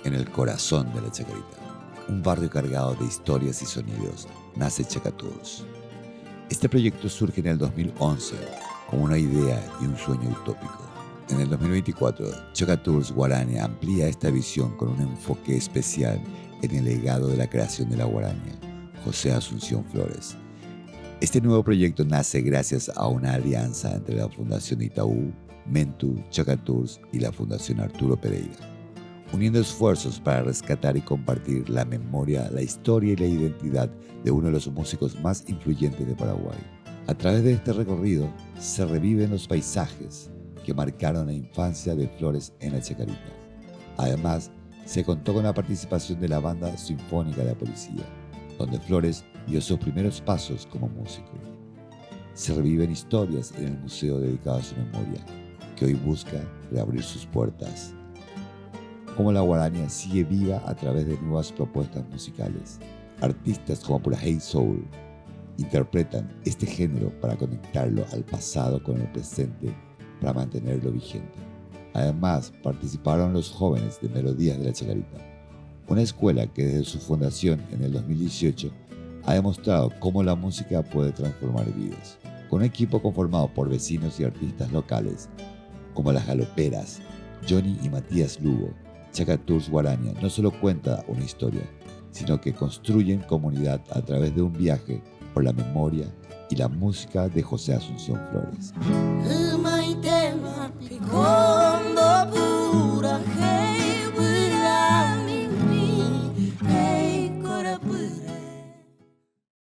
En el corazón de la Chacarita, un barrio cargado de historias y sonidos, nace Chaca Tours. Este proyecto surge en el 2011 como una idea y un sueño utópico. En el 2024, Chaca Tours Guarania amplía esta visión con un enfoque especial en el legado de la creación de la guaraña, José Asunción Flores. Este nuevo proyecto nace gracias a una alianza entre la Fundación Itaú, Mentu, Chaca Tours y la Fundación Arturo Pereira, uniendo esfuerzos para rescatar y compartir la memoria, la historia y la identidad de uno de los músicos más influyentes de Paraguay. A través de este recorrido se reviven los paisajes que marcaron la infancia de Flores en la Chacarita. Además, se contó con la participación de la Banda Sinfónica de la Policía, donde Flores dio sus primeros pasos como músico. Se reviven historias en el museo dedicado a su memoria, que hoy busca reabrir sus puertas. Cómo la guaraña sigue viva a través de nuevas propuestas musicales. Artistas como Pura Hey Soul interpretan este género para conectarlo al pasado con el presente para mantenerlo vigente. Además, participaron los jóvenes de Melodías de la Chacarita, una escuela que desde su fundación en el 2018 ha demostrado cómo la música puede transformar vidas. Con un equipo conformado por vecinos y artistas locales como las Galoperas, Johnny y Matías Lugo, Chaca Tours Guarania no solo cuenta una historia, sino que construyen comunidad a través de un viaje por la memoria y la música de José Asunción Flores.